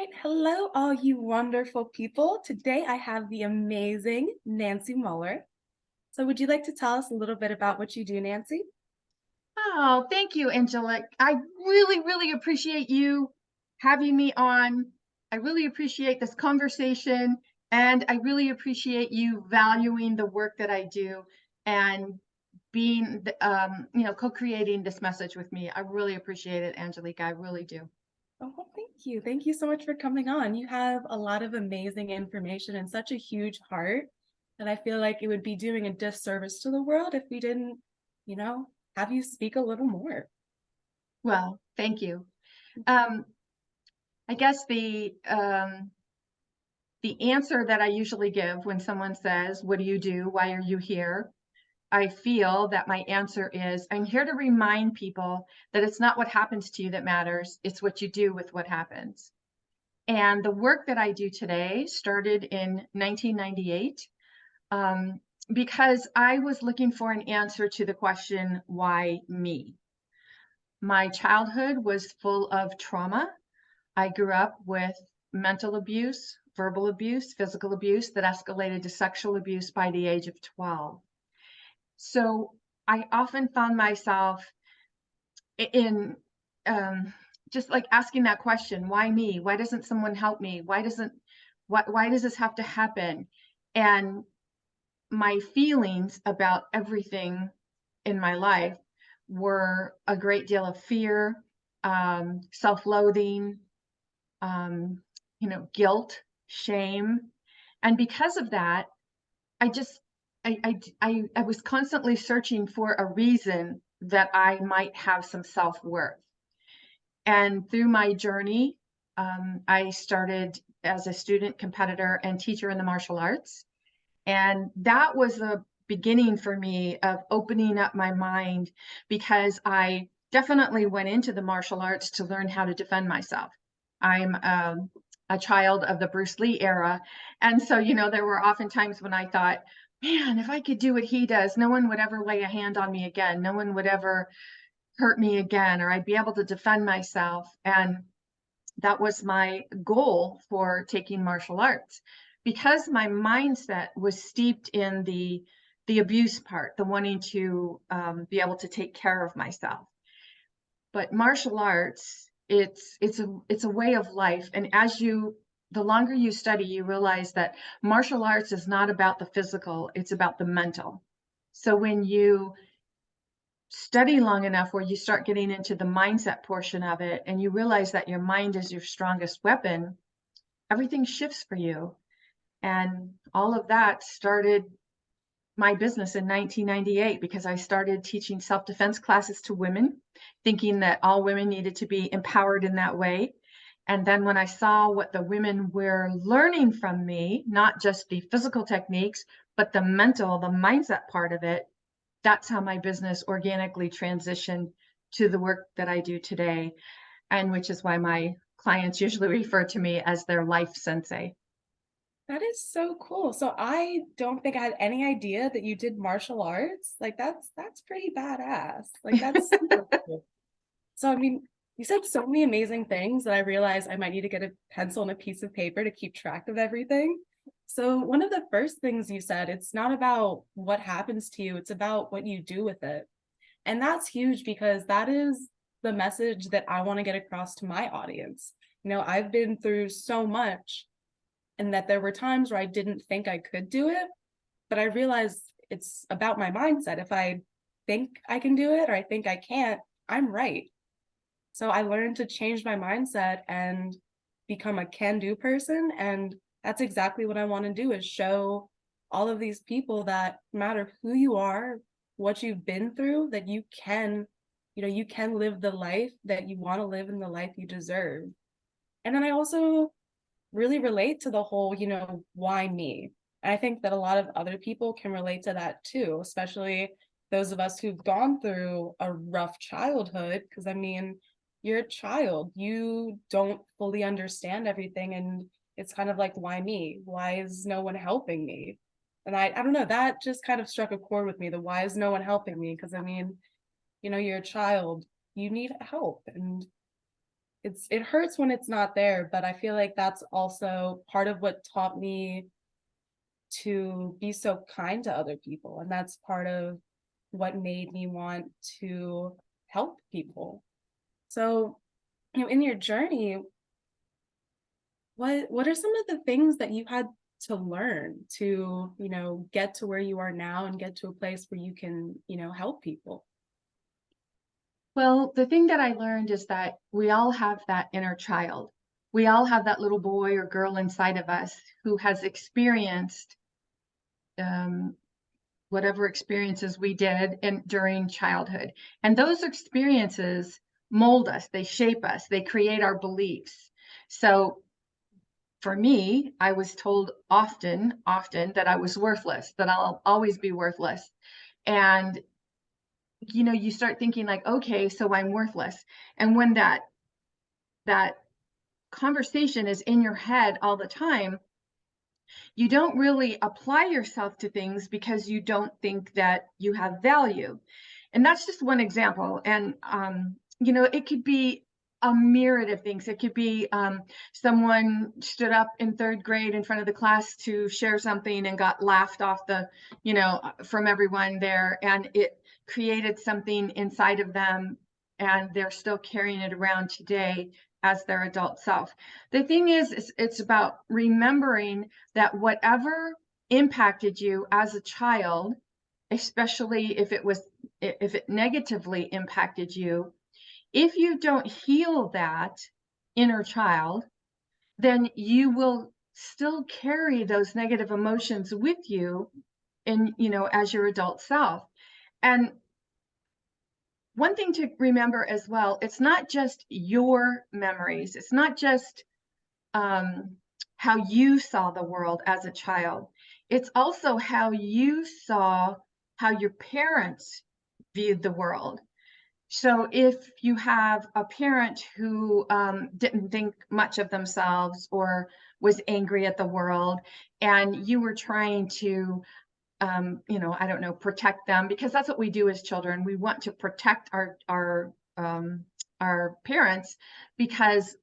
Right. Hello, all you wonderful people. Today I have the amazing Nancy Mueller. So, would you like to tell us a little bit about what you do, Nancy? Oh, thank you, Angela. I really appreciate you having me on. I really appreciate this conversation, and I really appreciate you valuing the work that I do and being, co-creating this message with me. I really appreciate it, Angelika. I really do. Oh, well, thank you. Thank you so much for coming on. You have a lot of amazing information and such a huge heart that I feel like it would be doing a disservice to the world if we didn't, you know, have you speak a little more. Well, thank you. Um, I guess the answer that I usually give when someone says, "What do you do? Why are you here?" I feel that my answer is I'm here to remind people that it's not what happens to you that matters, it's what you do with what happens. And the work that I do today started in 1998 um, because I was looking for an answer to the question, why me? My childhood was full of trauma. I grew up with mental abuse, verbal abuse, physical abuse that escalated to sexual abuse by the age of 12. So I often found myself in um, just like asking that question, why me? Why doesn't someone help me? Why does this have to happen? And my feelings about everything in my life were a great deal of fear, self-loathing, um, guilt, shame. And because of that, I just I was constantly searching for a reason that I might have some self-worth. And through my journey, I started as a student, competitor, and teacher in the martial arts. And that was the beginning for me of opening up my mind because I definitely went into the martial arts to learn how to defend myself. I'm a child of the Bruce Lee era. And so, there were often times when I thought, man, if I could do what he does, no one would ever lay a hand on me again. No one would ever hurt me again, or I'd be able to defend myself. And that was my goal for taking martial arts because my mindset was steeped in the abuse part, the wanting to be able to take care of myself. But martial arts, it's a way of life, and the longer you study, you realize that martial arts is not about the physical, it's about the mental. So when you study long enough where you start getting into the mindset portion of it and you realize that your mind is your strongest weapon, everything shifts for you. And all of that started my business in 1998 because I started teaching self-defense classes to women, thinking that all women needed to be empowered in that way. And then when I saw what the women were learning from me, not just the physical techniques, but the mental, the mindset part of it, that's how my business organically transitioned to the work that I do today, and which is why my clients usually refer to me as their life sensei. That is so cool. So I don't think I had any idea that you did martial arts. Like that's pretty badass. Like that's super cool. So, I mean, you said so many amazing things that I realized I might need to get a pencil and a piece of paper to keep track of everything. So, one of the first things you said, it's not about what happens to you, it's about what you do with it. And that's huge because that is the message that I want to get across to my audience. I've been through so much, and that there were times where I didn't think I could do it, but I realized it's about my mindset. If I think I can do it or I think I can't, I'm right. So I learned to change my mindset and become a can-do person. And that's exactly what I want to do is show all of these people that no matter who you are, what you've been through, that you can live the life that you want to live and the life you deserve. And then I also really relate to the whole, why me? And I think that a lot of other people can relate to that too, especially those of us who've gone through a rough childhood. Because I mean, you're a child, you don't fully understand everything. And it's kind of like, why me? Why is no one helping me? And I don't know, that just kind of struck a chord with me. The why is no one helping me? Because I mean, you're a child, you need help. And it hurts when it's not there, but I feel like that's also part of what taught me to be so kind to other people. And that's part of what made me want to help people. So, in your journey, what are some of the things that you had to learn to, get to where you are now and get to a place where you can, help people? Well, the thing that I learned is that we all have that inner child. We all have that little boy or girl inside of us who has experienced um, whatever experiences we did during childhood. And those experiences mold us, they shape us, they create our beliefs. So for me, I was told often that I was worthless, that I'll always be worthless. And you start thinking like, okay, so I'm worthless. And when that conversation is in your head all the time, you don't really apply yourself to things because you don't think that you have value. And that's just one example. And it could be a myriad of things. It could be someone stood up in third grade in front of the class to share something and got laughed off from everyone there, and it created something inside of them, and they're still carrying it around today as their adult self. The thing is it's about remembering that whatever impacted you as a child, especially if it negatively impacted you, if you don't heal that inner child, then you will still carry those negative emotions with you as your adult self. And one thing to remember as well, it's not just your memories. It's not just how you saw the world as a child. It's also how you saw how your parents viewed the world. So if you have a parent who didn't think much of themselves or was angry at the world, and you were trying to, I don't know, protect them, because that's what we do as children. We want to protect our parents because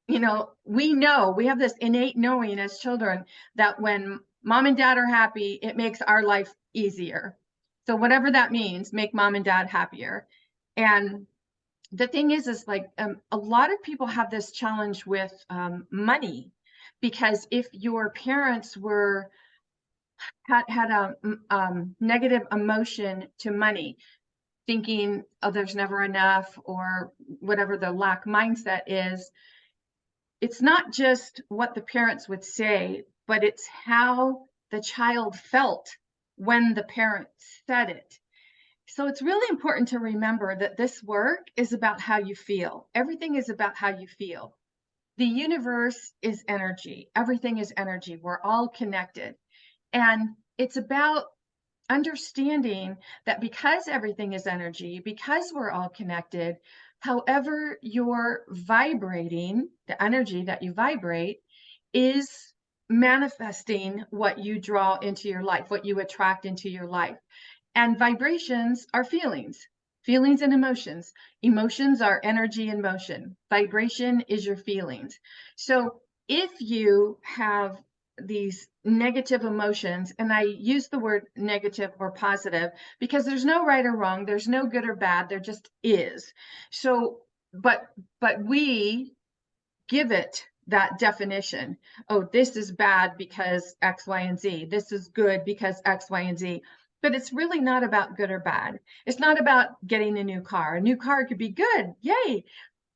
we have this innate knowing as children that when mom and dad are happy, it makes our life easier. So whatever that means, make mom and dad happier. And the thing is like a lot of people have this challenge with money, because if your parents had a negative emotion to money, thinking, oh, there's never enough, or whatever the lack mindset is, it's not just what the parents would say, but it's how the child felt when the parent said it. So it's really important to remember that this work is about how you feel. Everything is about how you feel. The universe is energy. Everything is energy. We're all connected. And it's about understanding that because everything is energy, because we're all connected, however you're vibrating, the energy that you vibrate is manifesting what you draw into your life, what you attract into your life. And vibrations are feelings, feelings and emotions. Emotions are energy in motion. Vibration is your feelings. So if you have these negative emotions, and I use the word negative or positive because there's no right or wrong, there's no good or bad, there just is. So, but we give it that definition. Oh, this is bad because X, Y, and Z. This is good because X, Y, and Z. But it's really not about good or bad. It's not about getting a new car. A new car could be good, yay.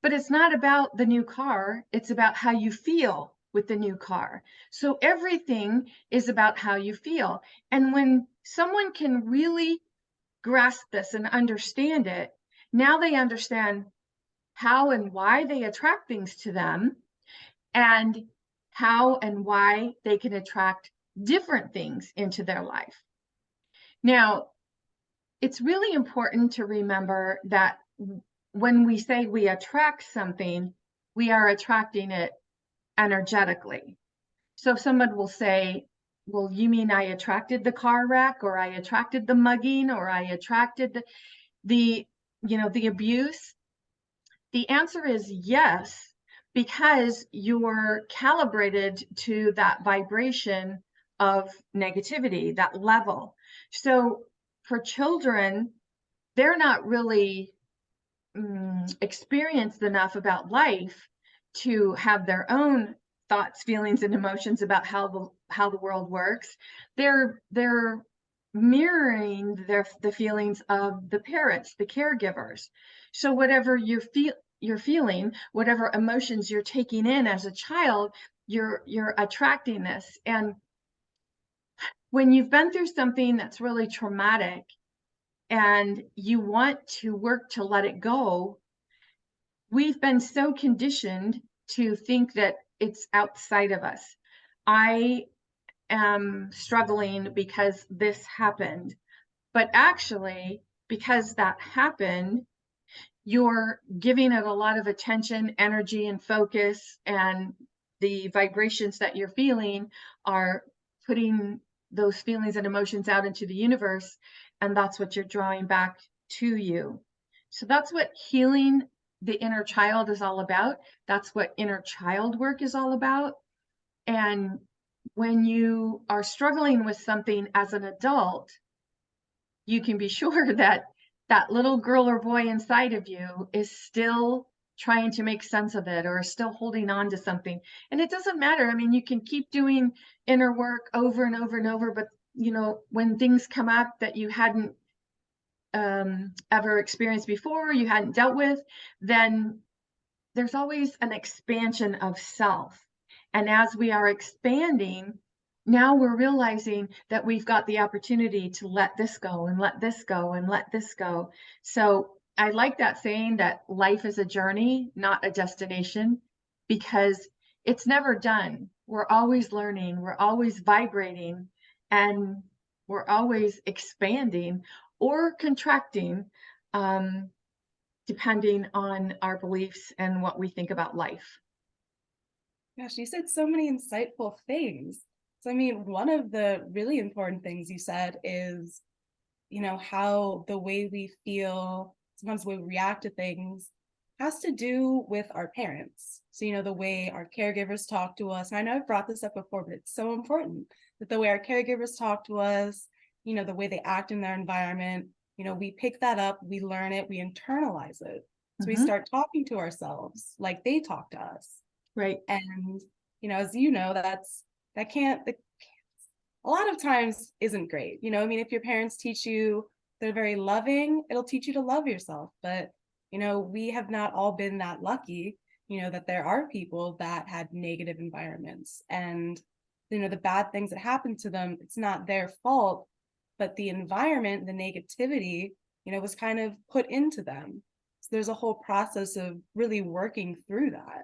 But it's not about the new car. It's about how you feel with the new car. So everything is about how you feel. And when someone can really grasp this and understand it, now they understand how and why they attract things to them, and how and why they can attract different things into their life. Now, it's really important to remember that when we say we attract something, we are attracting it energetically. So someone will say, well, you mean I attracted the car wreck, or I attracted the mugging, or I attracted the abuse? The answer is yes, because you're calibrated to that vibration of negativity, that level. So for children, they're not really experienced enough about life to have their own thoughts, feelings, and emotions about how the world works. They're mirroring the feelings of the parents, the caregivers. So whatever you're feeling, whatever emotions you're taking in as a child, you're attracting this. And when you've been through something that's really traumatic and you want to work to let it go, we've been so conditioned to think that it's outside of us. I am struggling because this happened. But actually, because that happened, you're giving it a lot of attention, energy, and focus, and the vibrations that you're feeling are putting those feelings and emotions out into the universe, and that's what you're drawing back to you. So that's what healing the inner child is all about. That's what inner child work is all about. And when you are struggling with something as an adult, you can be sure that that little girl or boy inside of you is still trying to make sense of it, or still holding on to something. And it doesn't matter. I mean, you can keep doing inner work over and over and over, but when things come up that you hadn't ever experienced before, you hadn't dealt with, then there's always an expansion of self. And as we are expanding, now we're realizing that we've got the opportunity to let this go and let this go and let this go. So I like that saying that life is a journey, not a destination, because it's never done. We're always learning, we're always vibrating, and we're always expanding or contracting. Depending on our beliefs and what we think about life. Gosh, you said so many insightful things. So, I mean, one of the really important things you said is, how the way we feel, sometimes the way we react to things, has to do with our parents. So, the way our caregivers talk to us. And I know I've brought this up before, but it's so important that the way our caregivers talk to us, the way they act in their environment, we pick that up, we learn it, we internalize it. So we start talking to ourselves like they talk to us. Right. And, as you know, that can't, a lot of times isn't great. I mean, if your parents teach you they're very loving, it'll teach you to love yourself. But, we have not all been that lucky, that there are people that had negative environments, and, the bad things that happened to them, it's not their fault, but the environment, the negativity, was kind of put into them. So there's a whole process of really working through that.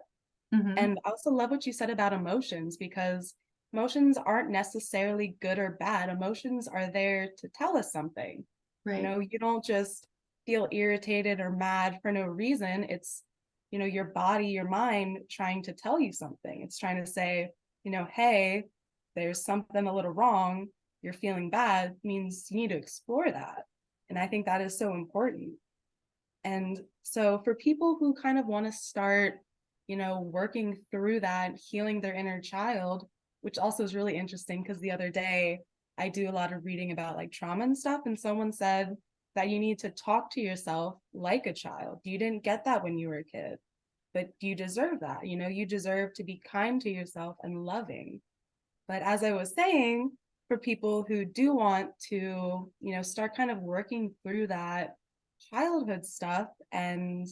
And I also love what you said about emotions, because emotions aren't necessarily good or bad. Emotions are there to tell us something. Right. You don't just feel irritated or mad for no reason. It's, your body, your mind trying to tell you something. It's trying to say, hey, there's something a little wrong. You're feeling bad, means you need to explore that. And I think that is so important. And so for people who kind of want to start, working through that, healing their inner child, which also is really interesting, because the other day I do a lot of reading about like trauma and stuff, and someone said that you need to talk to yourself like a child. You didn't get that when you were a kid, but you deserve that. You deserve to be kind to yourself and loving. But as I was saying, for people who do want to, start kind of working through that childhood stuff and,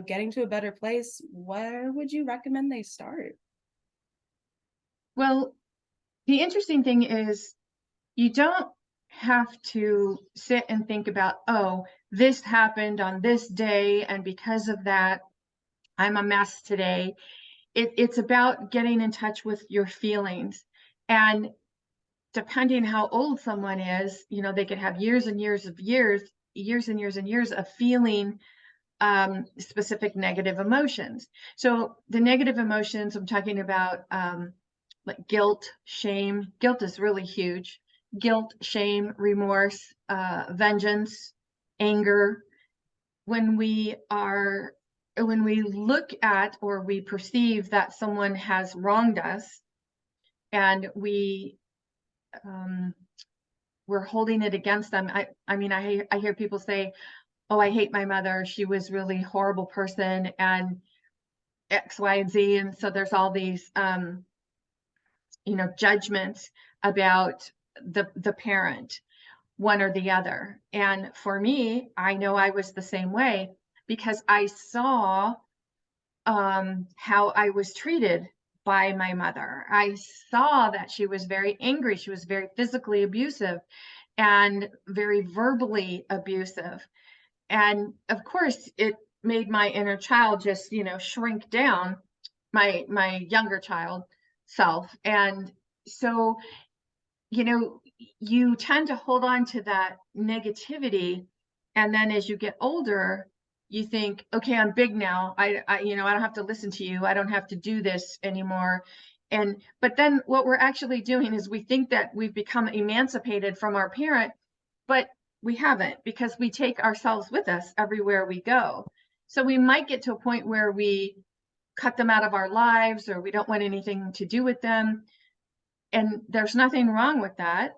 getting to a better place, where would you recommend they start? Well, the interesting thing is you don't have to sit and think about, oh, this happened on this day, and because of that, I'm a mess today. It's about getting in touch with your feelings. And depending how old someone is, they could have years and years of feeling specific negative emotions. So the negative emotions I'm talking about, like guilt, shame. Guilt is really huge. Guilt, shame, remorse, vengeance, anger. When we are when we look at or we perceive that someone has wronged us, and um, we're holding it against them. I mean, I hear people say, "Oh, I hate my mother. She was really horrible person," and X, Y, and Z. And so there's all these, judgments about the parent, one or the other. And for me, I know I was the same way because I saw how I was treated by my mother. I saw that she was very angry. She was very physically abusive and very verbally abusive. And of course, it made my inner child just, shrink down, my younger child self. And so, you know, you tend to hold on to that negativity. And then as you get older, you think, okay, I'm big now. I don't have to listen to you. I don't have to do this anymore. But then what we're actually doing is we think that we've become emancipated from our parent, but we haven't, because we take ourselves with us everywhere we go. So we might get to a point where we cut them out of our lives, or we don't want anything to do with them. And there's nothing wrong with that,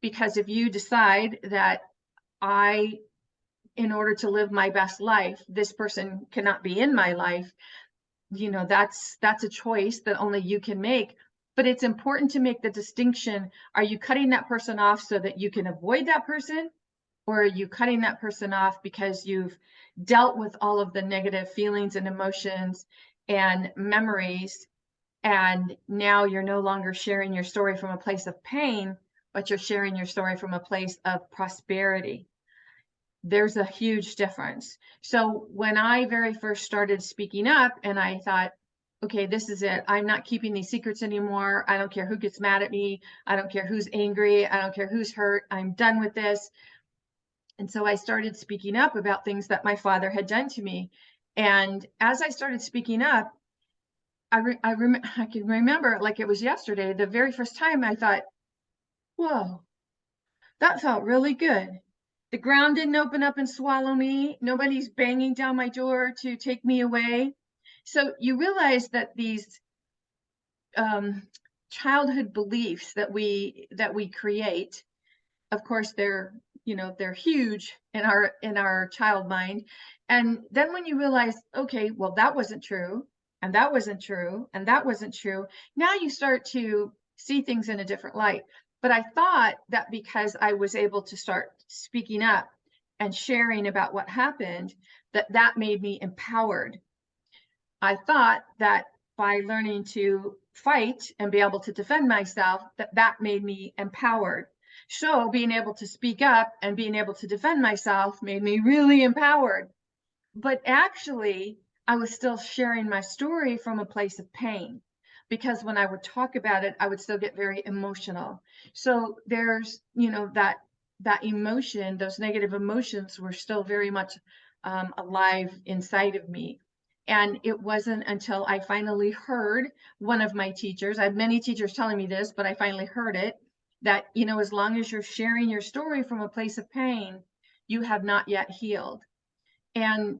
because if you decide that I, in order to live my best life, this person cannot be in my life, that's a choice that only you can make. But it's important to make the distinction. Are you cutting that person off so that you can avoid that person? Or are you cutting that person off because you've dealt with all of the negative feelings and emotions and memories, and now you're no longer sharing your story from a place of pain, but you're sharing your story from a place of prosperity? There's a huge difference. So when I very first started speaking up, and I thought, okay, this is it. I'm not keeping these secrets anymore. I don't care who gets mad at me. I don't care who's angry. I don't care who's hurt. I'm done with this. And so I started speaking up about things that my father had done to me. And as I started speaking up, I can remember it like it was yesterday. The very first time I thought, whoa, that felt really good. The ground didn't open up and swallow me. Nobody's banging down my door to take me away. So you realize that these um, childhood beliefs that we create, of course, they're huge in our child mind. And then when you realize, okay, well, that wasn't true, and that wasn't true, and that wasn't true, now you start to see things in a different light. But I thought that because I was able to start speaking up and sharing about what happened, that made me empowered. I thought that by learning to fight and be able to defend myself, that made me empowered. So being able to speak up and being able to defend myself made me really empowered. But actually, I was still sharing my story from a place of pain, because when I would talk about it, I would still get very emotional. So there's, that emotion, those negative emotions were still very much alive inside of me. And it wasn't until I finally heard one of my teachers, I had many teachers telling me this, but I finally heard it, that, as long as you're sharing your story from a place of pain, you have not yet healed. And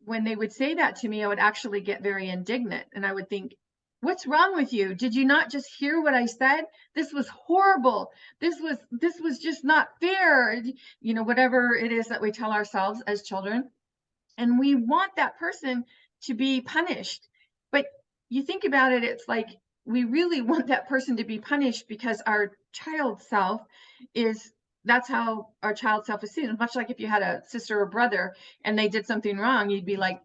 when they would say that to me, I would actually get very indignant, and I would think, what's wrong with you? Did you not just hear what I said? This was horrible. This was just not fair. Whatever it is that we tell ourselves as children. And we want that person to be punished. But you think about it, it's like we really want that person to be punished because our child self is, that's how our child self is seen. Much like if you had a sister or brother and they did something wrong, you'd be like,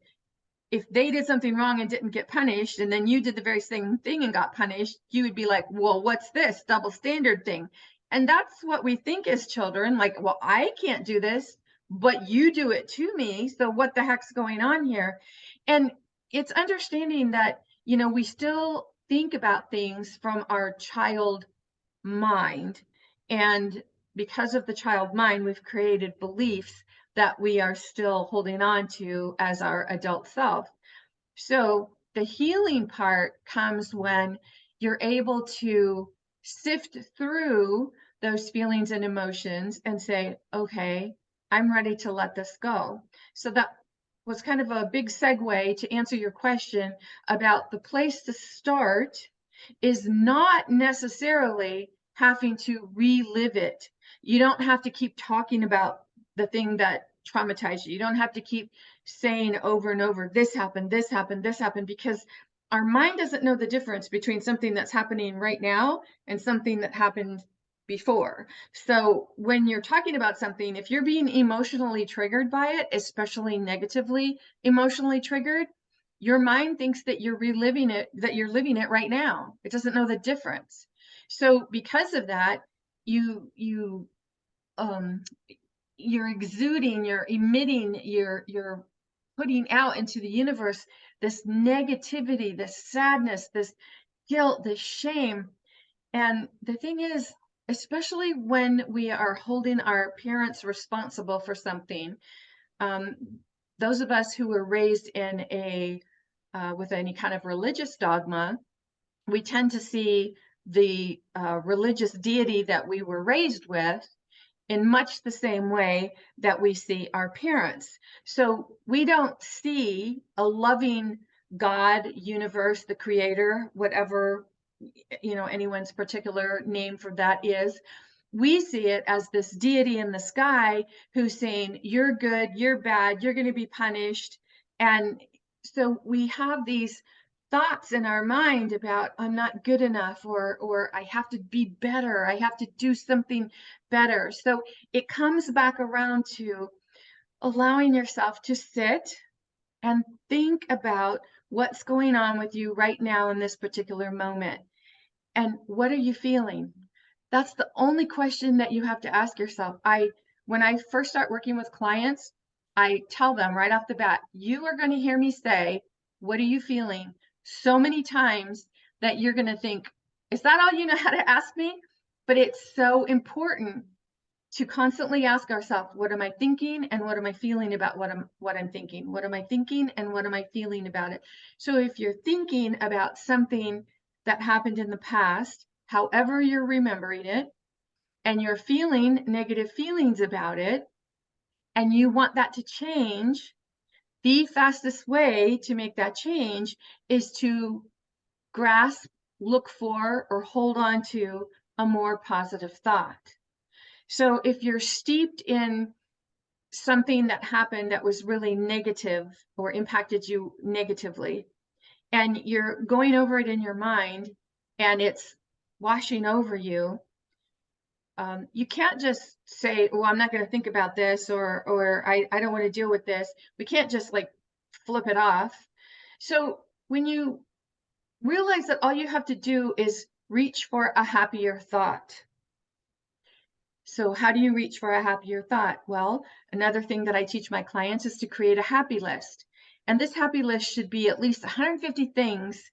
if they did something wrong and didn't get punished, and then you did the very same thing and got punished, you would be like, well, what's this double standard thing? And that's what we think as children, like, well, I can't do this, but you do it to me. So what the heck's going on here? And it's understanding that, we still think about things from our child mind. And because of the child mind, we've created beliefs that we are still holding on to as our adult self. So the healing part comes when you're able to sift through those feelings and emotions and say, okay, I'm ready to let this go. So was kind of a big segue to answer your question about the place to start is not necessarily having to relive it. You don't have to keep talking about the thing that traumatized you. You don't have to keep saying over and over, this happened, this happened, this happened, because our mind doesn't know the difference between something that's happening right now and something that happened before. So when you're talking about something, if you're being emotionally triggered by it, especially negatively emotionally triggered, your mind thinks that you're reliving it, that you're living it right now. It doesn't know the difference. So because of that, you um you're exuding, you're emitting, you're putting out into the universe this negativity, this sadness, this guilt, this shame. And the thing is, especially when we are holding our parents responsible for something, um, those of us who were raised in a with any kind of religious dogma, we tend to see the religious deity that we were raised with in much the same way that we see our parents. So we don't see a loving God, universe, the creator, whatever anyone's particular name for that is. We see it as this deity in the sky who's saying, you're good, you're bad, you're going to be punished. And so we have these thoughts in our mind about I'm not good enough, or I have to be better, I have to do something better. So it comes back around to allowing yourself to sit and think about what's going on with you right now in this particular moment. And what are you feeling? That's the only question that you have to ask yourself. When I first start working with clients, I tell them right off the bat, you are going to hear me say, what are you feeling? So many times that you're going to think, is that all you know how to ask me? But it's so important to constantly ask ourselves, what am I thinking and what am I feeling about what I'm thinking? What am I thinking and what am I feeling about it? So if you're thinking about something that happened in the past, however you're remembering it, and you're feeling negative feelings about it, and you want that to change, the fastest way to make that change is to grasp, look for, or hold on to a more positive thought. So if you're steeped in something that happened that was really negative or impacted you negatively, and you're going over it in your mind and it's washing over you, you can't just say, oh, I'm not going to think about this, or I don't want to deal with this. We can't just like flip it off. So when you realize that all you have to do is reach for a happier thought. So how do you reach for a happier thought? Well, another thing that I teach my clients is to create a happy list. And this happy list should be at least 150 things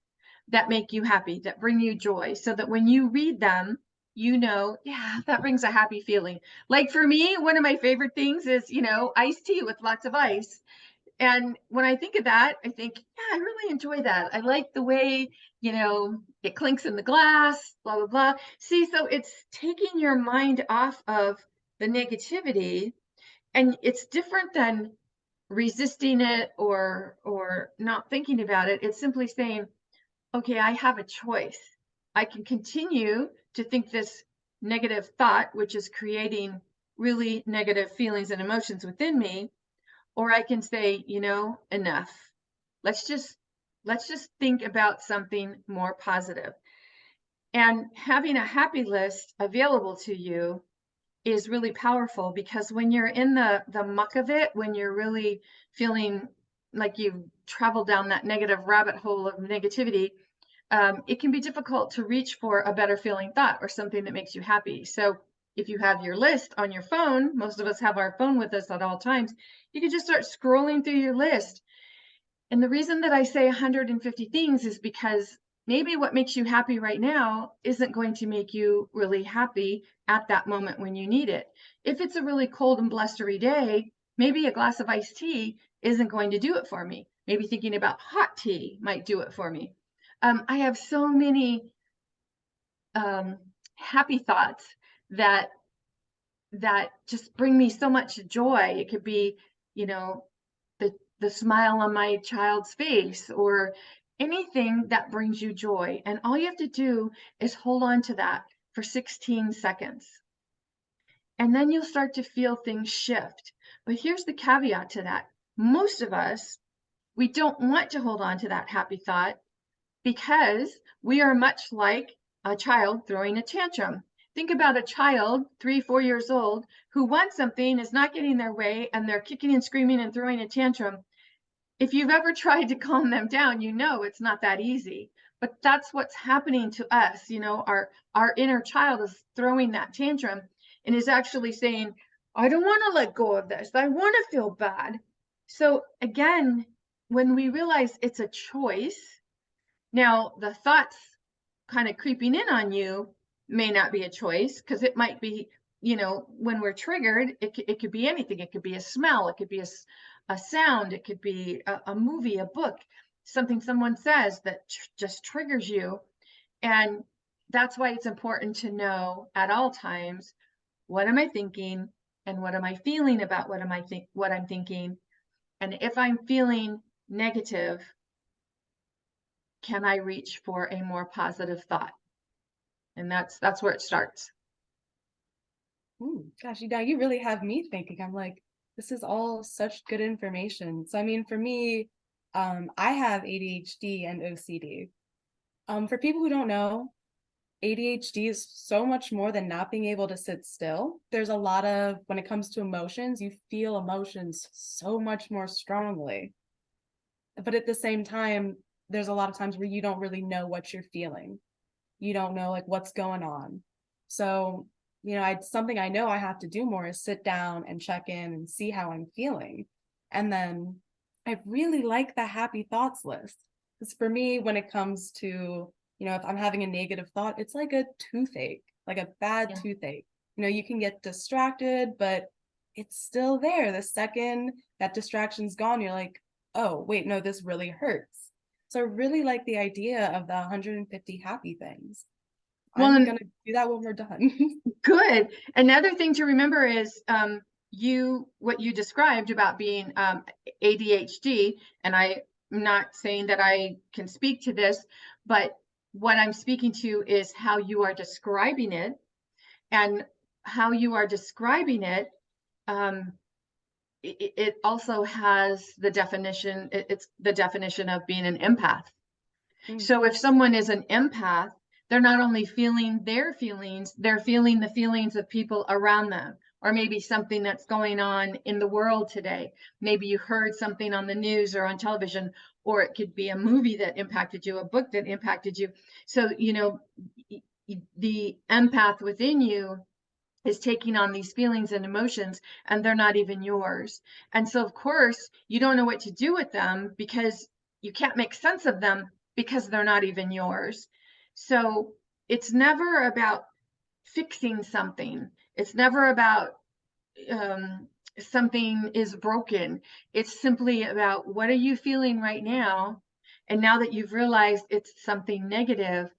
that make you happy, that bring you joy, so that when you read them, yeah, that brings a happy feeling. Like for me, one of my favorite things is, iced tea with lots of ice. And when I think of that, I think, yeah, I really enjoy that. I like the way, it clinks in the glass, blah, blah, blah. See, so it's taking your mind off of the negativity, and it's different than resisting it or not thinking about it. It's simply saying, okay, I have a choice. I can continue to think this negative thought, which is creating really negative feelings and emotions within me, or I can say, enough. Let's just think about something more positive. And having a happy list available to you is really powerful, because when you're in the muck of it, when you're really feeling like you've traveled down that negative rabbit hole of negativity, it can be difficult to reach for a better feeling thought or something that makes you happy. So if you have your list on your phone, most of us have our phone with us at all times, you can just start scrolling through your list. And the reason that I say 150 things is because maybe what makes you happy right now isn't going to make you really happy at that moment when you need it. If it's a really cold and blustery day, maybe a glass of iced tea isn't going to do it for me. Maybe thinking about hot tea might do it for me. I have so many happy thoughts that just bring me so much joy. It could be, the the smile on my child's face, or anything that brings you joy. And all you have to do is hold on to that for 16 seconds. And then you'll start to feel things shift. But here's the caveat to that. Most of us, we don't want to hold on to that happy thought because we are much like a child throwing a tantrum. Think about a child, 3, 4 years old, who wants something, is not getting their way, and they're kicking and screaming and throwing a tantrum. If you've ever tried to calm them down, you know it's not that easy. But that's what's happening to us. Our inner child is throwing that tantrum and is actually saying, I don't want to let go of this. I want to feel bad. So again, when we realize it's a choice, now the thoughts kind of creeping in on you may not be a choice, because it might be, when we're triggered, it could be anything. It could be a smell, it could be a sound, it could be a movie, a book, something someone says that just triggers you. And that's why it's important to know at all times, what am I thinking and what am I feeling about what I'm thinking? And if I'm feeling negative, can I reach for a more positive thought? And that's where it starts. Ooh, gosh, now you really have me thinking. I'm like, this is all such good information. So I mean, for me, I have ADHD and OCD. For people who don't know, ADHD is so much more than not being able to sit still. There's a lot of, when it comes to emotions, you feel emotions so much more strongly. But at the same time, there's a lot of times where you don't really know what you're feeling. You don't know like what's going on. So, something I know I have to do more is sit down and check in and see how I'm feeling. And then I really like the happy thoughts list. Because for me, when it comes to, if I'm having a negative thought, it's like a toothache, like a bad Yeah. toothache. You can get distracted, but it's still there. The second that distraction's gone, you're like, oh, wait, no, this really hurts. So I really like the idea of the 150 happy things. Well, I'm and gonna do that when we're done. good. Another thing to remember is what you described about being ADHD, and I'm not saying that I can speak to this, but what I'm speaking to is how you are describing it, and how you are describing it. Um, it also has the definition. It's the definition of being an empath. Mm, So if someone is an empath, they're not only feeling their feelings, they're feeling the feelings of people around them, or maybe something that's going on in the world today. Maybe you heard something on the news or on television, or it could be a movie that impacted you, a book that impacted you. So, the empath within you is taking on these feelings and emotions, and they're not even yours. And so of course you don't know what to do with them, because you can't make sense of them, because they're not even yours. So it's never about fixing something. It's never about something is broken. It's simply about, what are you feeling right now? And now that you've realized it's something negative,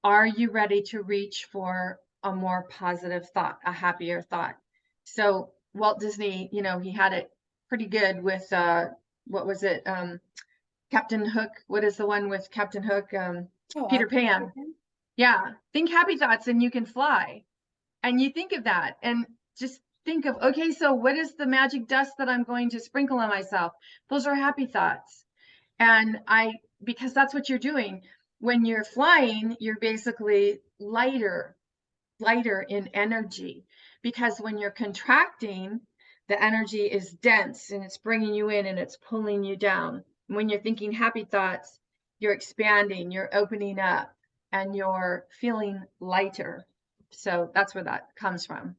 are you ready to reach for a more positive thought, a happier thought? So Walt Disney, he had it pretty good with what was it? Captain Hook. What is the one with Captain Hook? oh, Peter Pan. Yeah. Think happy thoughts and you can fly. And you think of that and just think of, okay, so what is the magic dust that I'm going to sprinkle on myself? Those are happy thoughts. And because that's what you're doing. When you're flying, you're basically lighter in energy, because when you're contracting, the energy is dense and it's bringing you in and it's pulling you down. When you're thinking happy thoughts, you're expanding, you're opening up, and you're feeling lighter. So that's where that comes from.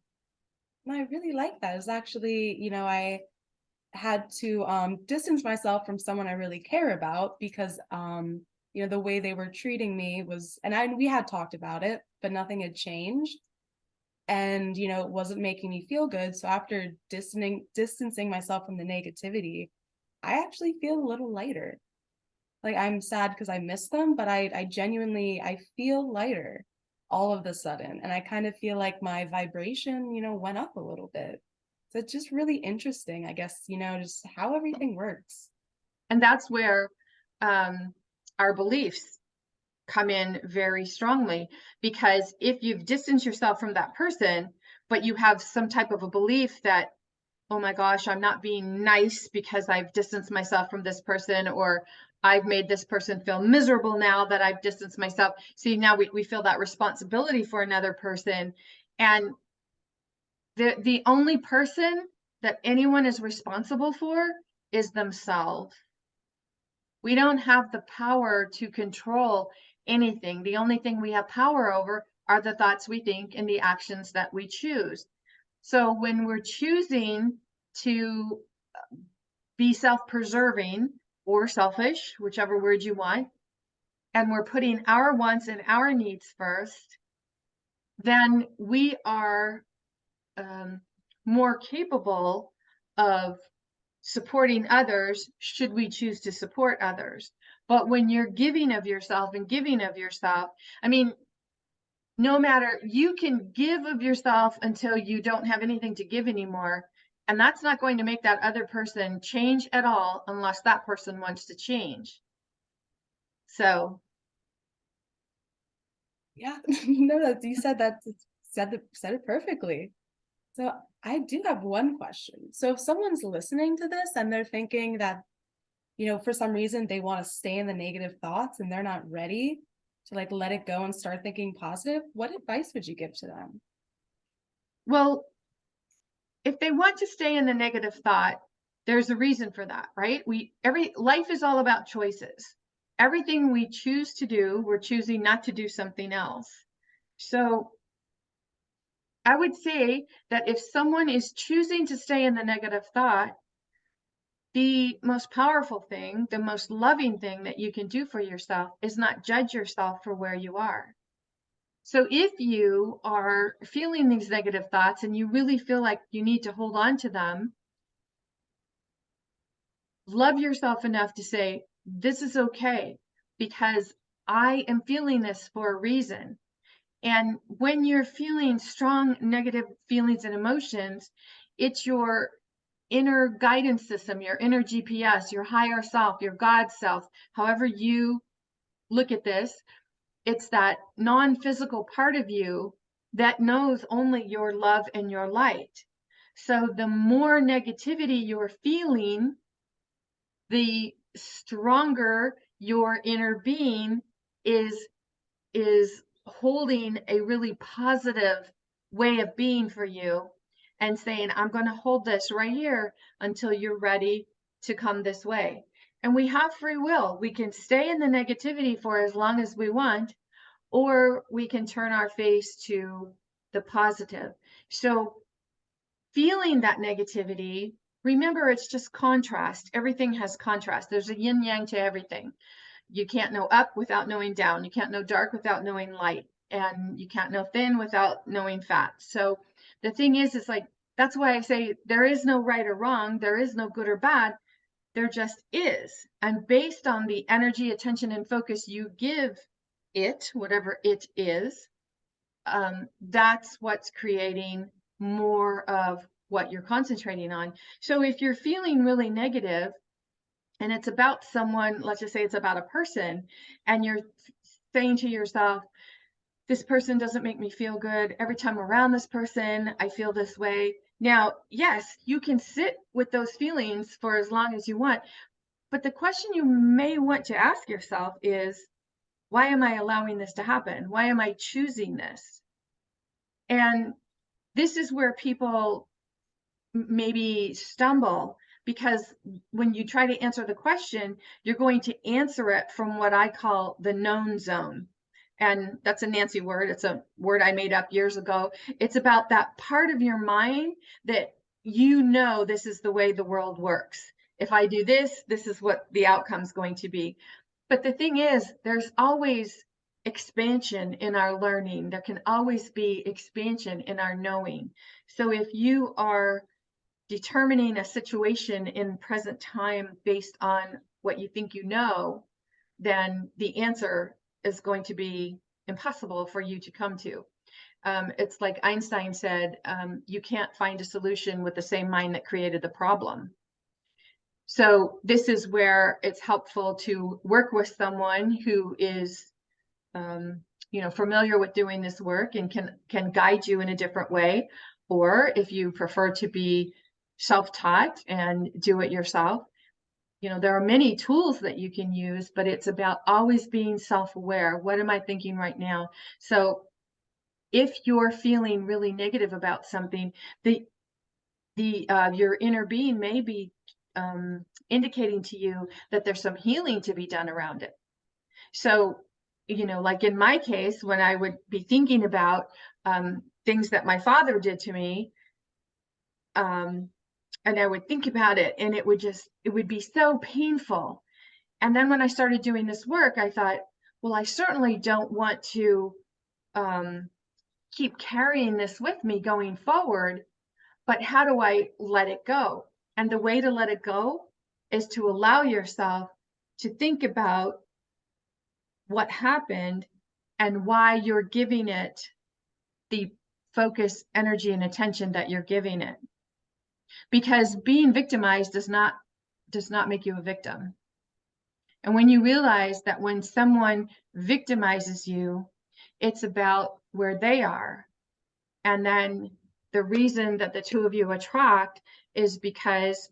and I really like that. It's actually, I had to distance myself from someone I really care about because the way they were treating me was, and we had talked about it, but nothing had changed. And it wasn't making me feel good. So after distancing myself from the negativity, I actually feel a little lighter. Like I'm sad because I miss them, but I genuinely I feel lighter all of the sudden. And I kind of feel like my vibration, went up a little bit. So it's just really interesting, I guess, just how everything works. And that's where our beliefs come in very strongly, because if you've distanced yourself from that person, but you have some type of a belief that, oh my gosh, I'm not being nice because I've distanced myself from this person, or I've made this person feel miserable now that I've distanced myself. See, now we feel that responsibility for another person. And the only person that anyone is responsible for is themselves. We don't have the power to control anything. The only thing we have power over are the thoughts we think and the actions that we choose. So when we're choosing to be self-preserving or selfish, whichever word you want, and we're putting our wants and our needs first, then we are more capable of supporting others should we choose to support others. But when you're giving of yourself and giving of yourself, I mean, no matter, you can give of yourself until you don't have anything to give anymore. And that's not going to make that other person change at all unless that person wants to change. So, Yeah, no, that you said that, said it perfectly. So I do have one question. So if someone's listening to this and they're thinking that, for some reason they want to stay in the negative thoughts and they're not ready to like let it go and start thinking positive, what advice would you give to them? well, if they want to stay in the negative thought, there's a reason for that, right? Every life is all about choices. Everything we choose to do, we're choosing not to do something else. So I would say that if someone is choosing to stay in the negative thought, the most powerful thing, the most loving thing that you can do for yourself is not judge yourself for where you are. So if you are feeling these negative thoughts and you really feel like you need to hold on to them, love yourself enough to say, this is okay because I am feeling this for a reason. And when you're feeling strong negative feelings and emotions, it's your inner guidance system, your inner GPS, your higher self, your God self, however you look at this, it's that non-physical part of you that knows only your love and your light. So the more negativity you're feeling, the stronger your inner being is is holding a really positive way of being for you and saying, I'm going to hold this right here until you're ready to come this way. And we have free will. We can stay in the negativity for as long as we want, or we can turn our face to the positive. So feeling that negativity, remember, it's just contrast. Everything has contrast. There's a yin yang to everything. You can't know up without knowing down. You can't know dark without knowing light. And you can't know thin without knowing fat. So the thing is like, that's why I say there is no right or wrong. There is no good or bad. There just is. And based on the energy, attention, and focus you give it, whatever it is, that's what's creating more of what you're concentrating on. So if you're feeling really negative and it's about someone, let's just say it's about a person, and you're saying to yourself, this person doesn't make me feel good. Every time I'm around this person, I feel this way. Now, yes, you can sit with those feelings for as long as you want, but the question you may want to ask yourself is, why am I allowing this to happen? Why am I choosing this? And this is where people maybe stumble, because when you try to answer the question, you're going to answer it from what I call the known zone. And that's a Nancy word. It's a word I made up years ago. It's about that part of your mind that this is the way the world works. If I do this, this is what the outcome's going to be. But the thing is, there's always expansion in our learning. There can always be expansion in our knowing. So if you are determining a situation in present time based on what you think you know, then the answer is going to be impossible for you to come to. It's like Einstein said, you can't find a solution with the same mind that created the problem. So this is where it's helpful to work with someone who is, familiar with doing this work and can guide you in a different way. Or if you prefer to be self-taught and do it yourself, there are many tools that you can use, but it's about always being self-aware. What am I thinking right now? So if you're feeling really negative about something, your inner being may be indicating to you that there's some healing to be done around it. So, like in my case, when I would be thinking about things that my father did to me, and I would think about it, and it would be so painful. And then when I started doing this work, I thought, well, I certainly don't want to um, keep carrying this with me going forward, but how do I let it go? And the way to let it go is to allow yourself to think about what happened and why you're giving it the focus, energy, and attention that you're giving it. Because being victimized does not make you a victim. And when you realize that when someone victimizes you, it's about where they are. And then the reason that the two of you attract is because,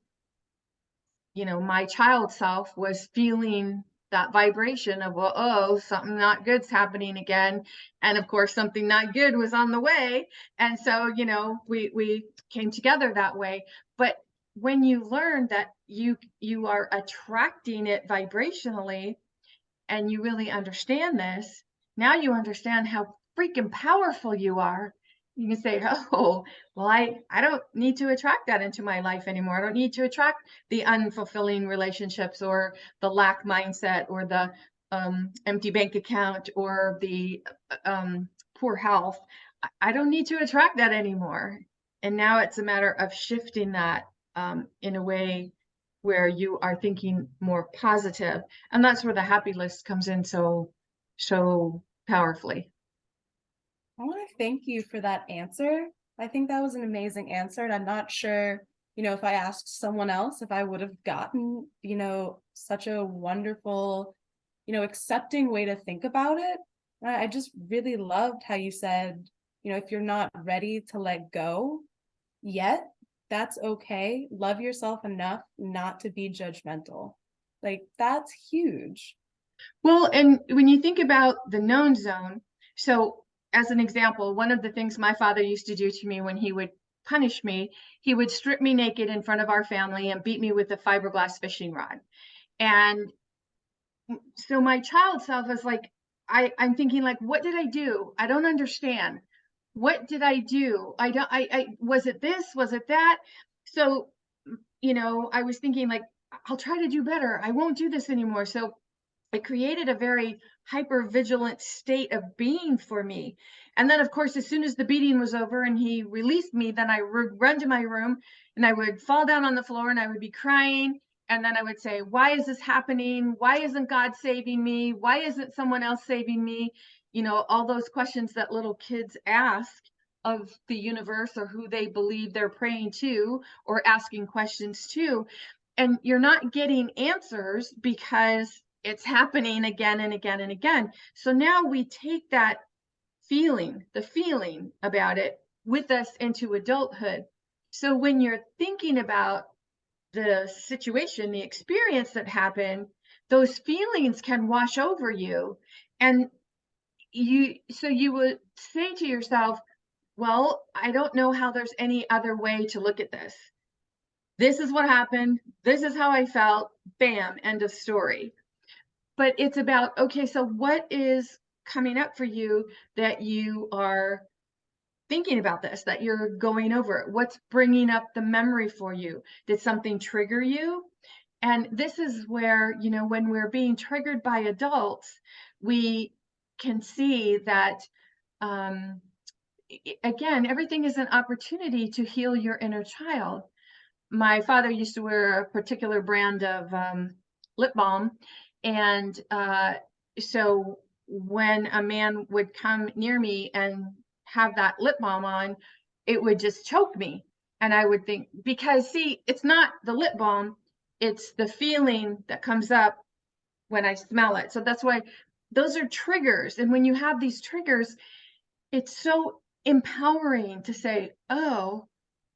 my child self was feeling that vibration of, well, oh, something not good's happening again. And of course, something not good was on the way. And so, we came together that way. But when you learn that you are attracting it vibrationally, and you really understand this, now you understand how freaking powerful you are. You can say, oh, well, I don't need to attract that into my life anymore. I don't need to attract the unfulfilling relationships or the lack mindset or the empty bank account or the poor health. I don't need to attract that anymore. And now it's a matter of shifting that in a way where you are thinking more positive. And that's where the happy list comes in so powerfully. I want to thank you for that answer. I think that was an amazing answer. And I'm not sure, if I asked someone else, if I would have gotten, such a wonderful, accepting way to think about it. I just really loved how you said, if you're not ready to let go yet, that's okay. Love yourself enough not to be judgmental. Like, that's huge. Well, and when you think about the known zone, so as an example, one of the things my father used to do to me when he would punish me, he would strip me naked in front of our family and beat me with a fiberglass fishing rod. And so my child self is like, I'm thinking like, what did I do? I don't understand. What did I do? I was it this? Was it that? So, I was thinking like, I'll try to do better. I won't do this anymore. So it created a very hyper vigilant state of being for me. And then, of course, as soon as the beating was over and he released me, then I would run to my room and I would fall down on the floor and I would be crying. And then I would say, why is this happening? Why isn't God saving me? Why isn't someone else saving me? All those questions that little kids ask of the universe or who they believe they're praying to or asking questions to. And you're not getting answers because it's happening again and again and again. So now we take that the feeling about it with us into adulthood. So when you're thinking about the situation, the experience that happened, those feelings can wash over you. And you would say to yourself, well, I don't know how there's any other way to look at this. This is what happened. This is how I felt. Bam, end of story. But it's about, okay, so what is coming up for you that you are thinking about this, that you're going over it? What's bringing up the memory for you? Did something trigger you? And this is where, when we're being triggered by adults, we can see that, again, everything is an opportunity to heal your inner child. My father used to wear a particular brand of lip balm. And so when a man would come near me and have that lip balm on, it would just choke me. And I would think, because see, it's not the lip balm, it's the feeling that comes up when I smell it. So that's why those are triggers. And when you have these triggers, it's so empowering to say, oh,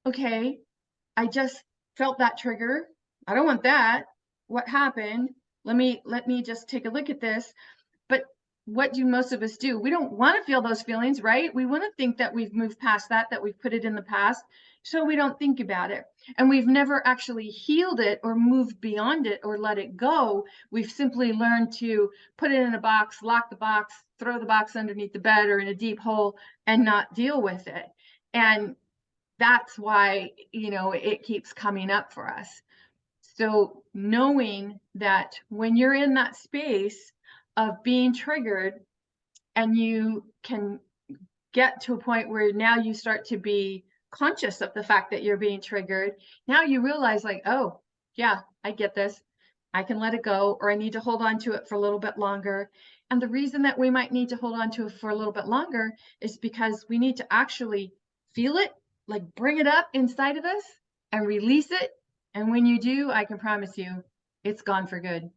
okay, I just felt that trigger. I don't want that. What happened? Let me just take a look at this. But what do most of us do? We don't want to feel those feelings, right? We want to think that we've moved past that, that we've put it in the past, so we don't think about it. And we've never actually healed it or moved beyond it or let it go. We've simply learned to put it in a box, lock the box, throw the box underneath the bed or in a deep hole and not deal with it. And that's why, it keeps coming up for us. So knowing that when you're in that space of being triggered and you can get to a point where now you start to be conscious of the fact that you're being triggered, now you realize like, oh, yeah, I get this. I can let it go, or I need to hold on to it for a little bit longer. And the reason that we might need to hold on to it for a little bit longer is because we need to actually feel it, like bring it up inside of us and release it. And when you do, I can promise you, it's gone for good.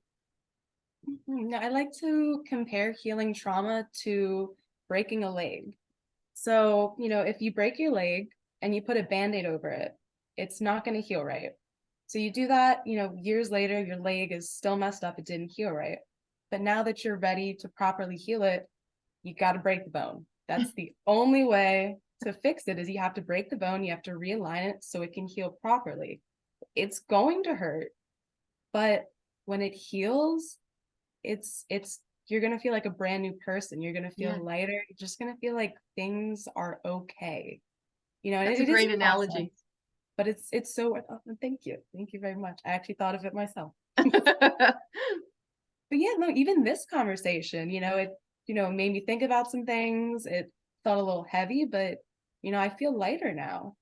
Now, I like to compare healing trauma to breaking a leg. So, if you break your leg and you put a band-aid over it, it's not going to heal right. So you do that, years later, your leg is still messed up. It didn't heal right. But now that you're ready to properly heal it, you got to break the bone. That's the only way to fix it is you have to break the bone. You have to realign it so it can heal properly. It's going to hurt, but when it heals, it's you're going to feel like a brand new person. You're going to feel Yeah, lighter. You're just going to feel like things are okay. And that's a it is a great process, analogy. but it's so worth it. Thank you. Thank you very much. I actually thought of it myself. But yeah, no, even this conversation, it, made me think about some things. It felt a little heavy, but I feel lighter now.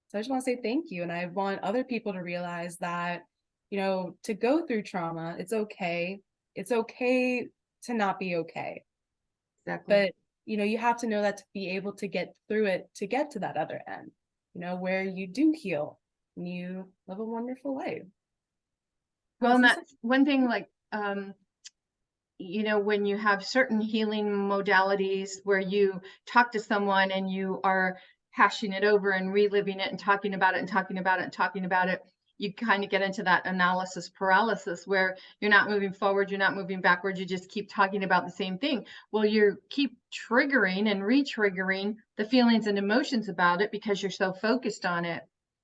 So I just want to say thank you. And I want other people to realize that, to go through trauma, it's okay. It's okay to not be okay. Exactly. But, you have to know that to be able to get through it, to get to that other end, where you do heal and you live a wonderful life. Well, and So you said, that's one thing, like, when you have certain healing modalities where you talk to someone and you are hashing it over and reliving it and talking about it and talking about it and talking about it, you kind of get into that analysis paralysis where you're not moving forward, you're not moving backwards, you just keep talking about the same thing. Well, you keep triggering and re-triggering the feelings and emotions about it because you're so focused on it.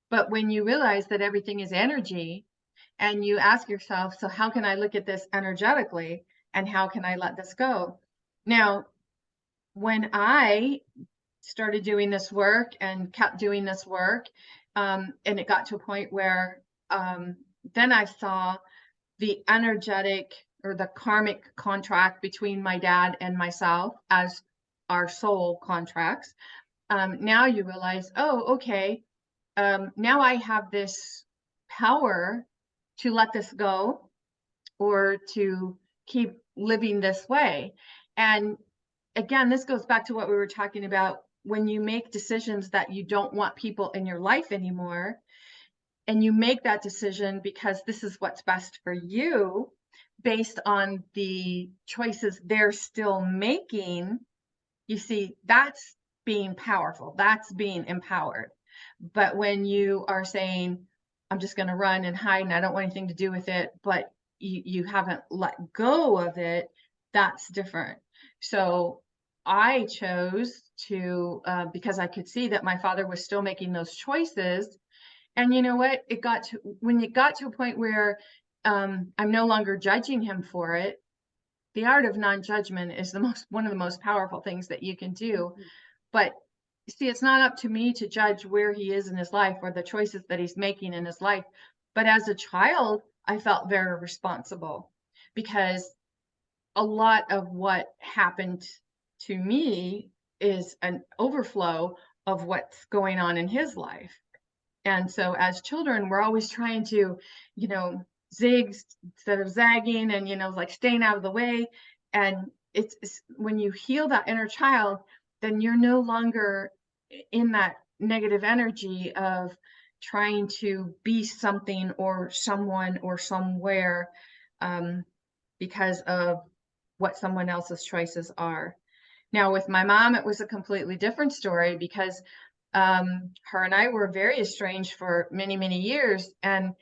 But when you realize that everything is energy and you ask yourself, so how can I look at this energetically? And how can I let this go? Now, when I started doing this work and kept doing this work, and it got to a point where then I saw the energetic or the karmic contract between my dad and myself as our soul contracts. Now you realize, oh, okay, now I have this power to let this go or to keep living this way. And again, this goes back to what we were talking about when you make decisions that you don't want people in your life anymore, and you make that decision because this is what's best for you based on the choices they're still making. You see, that's being powerful, that's being empowered. But when you are saying, I'm just going to run and hide and I don't want anything to do with it, but you haven't let go of it, that's different. So I chose to, because I could see that my father was still making those choices. And you know what? When it got to a point where I'm no longer judging him for it, the art of non-judgment is one of the most powerful things that you can do. But see, it's not up to me to judge where he is in his life or the choices that he's making in his life. But as a child, I felt very responsible because a lot of what happened to me is an overflow of what's going on in his life. And so as children, we're always trying to, zig instead of zagging and, like staying out of the way. And it's when you heal that inner child, then you're no longer in that negative energy of, trying to be something or someone or somewhere um, because of what someone else's choices are. Now, with my mom, it was a completely different story because her and I were very estranged for many, many years. And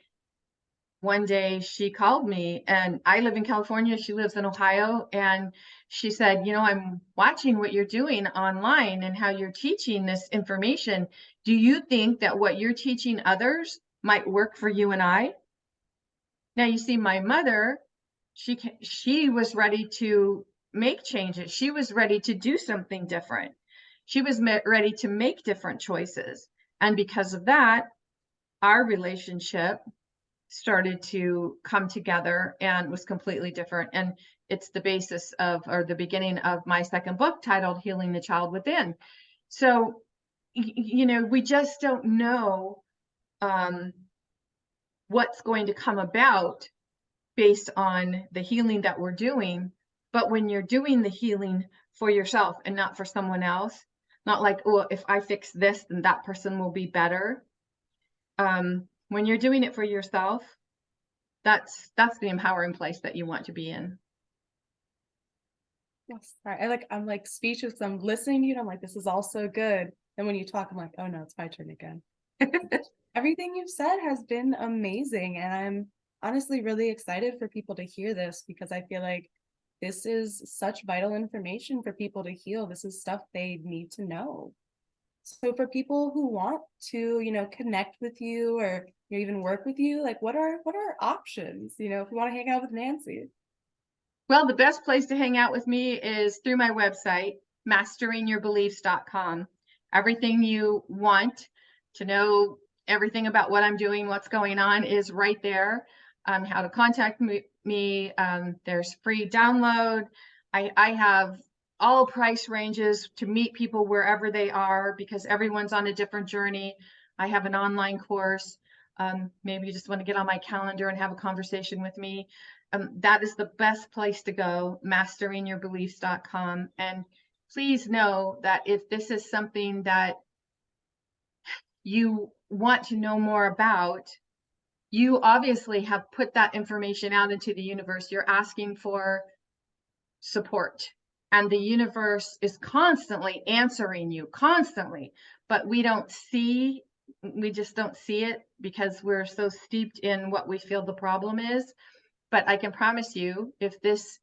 one day she called me, and I live in California, she lives in Ohio, and she said, "You know, I'm watching what you're doing online and how you're teaching this information. Do you think that what you're teaching others might work for you and I?" Now, you see, my mother, she was ready to make changes. She was ready to do something different. She was ready to make different choices. And because of that, our relationship started to come together and was completely different. And it's the basis of, or the beginning of my second book titled Healing the Child Within. So, you know, we just don't know um, what's going to come about based on the healing that we're doing. But when you're doing the healing for yourself and not for someone else, not like, oh, if I fix this, then that person will be better. When you're doing it for yourself, that's the empowering place that you want to be in. Yes. Sorry. I'm like speechless. I'm listening to you and I'm like, this is all so good. And when you talk, I'm like, oh no, it's my turn again. Everything you've said has been amazing. And I'm honestly really excited for people to hear this because I feel like this is such vital information for people to heal. This is stuff they need to know. So for people who want to, connect with you or even work with you, like what are options, if you want to hang out with Nancy? Well, the best place to hang out with me is through my website, masteringyourbeliefs.com. Everything you want to know, everything about what I'm doing, what's going on is right there. How to contact me. There's free download. I have all price ranges to meet people wherever they are because everyone's on a different journey. I have an online course. Maybe you just want to get on my calendar and have a conversation with me. That is the best place to go, masteringyourbeliefs.com. And please know that if this is something that you want to know more about, you obviously have put that information out into the universe. You're asking for support. And the universe is constantly answering you, constantly. But we just don't see it because we're so steeped in what we feel the problem is. But I can promise you, if this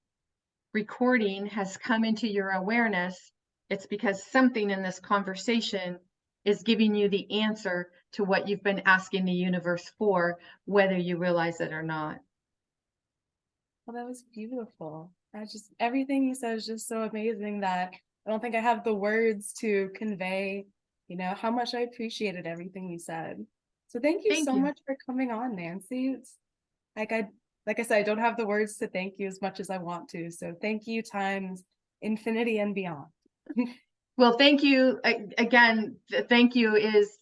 recording has come into your awareness, it's because something in this conversation is giving you the answer to what you've been asking the universe for, whether you realize it or not. Well, that was beautiful. Everything you said is just so amazing that I don't think I have the words to convey, how much I appreciated everything you said. So thank you Thank so you. much for coming on, Nancy. It's like like I said, I don't have the words to thank you as much as I want to. So thank you times infinity and beyond. Well, thank you again. Thank you is,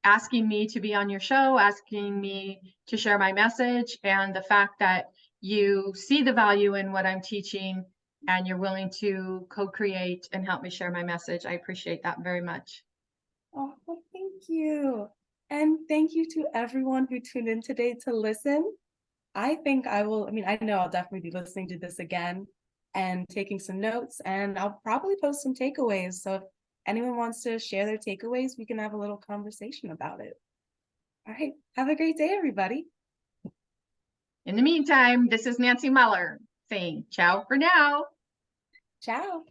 asking me to be on your show, asking me to share my message, and the fact that you see the value in what I'm teaching and you're willing to co-create and help me share my message. I appreciate that very much. Oh, well, thank you. And thank you to everyone who tuned in today to listen. I think I know I'll definitely be listening to this again and taking some notes, and I'll probably post some takeaways. So if anyone wants to share their takeaways, we can have a little conversation about it. All right. Have a great day, everybody. In the meantime, this is Nancy Mueller saying ciao for now. Ciao.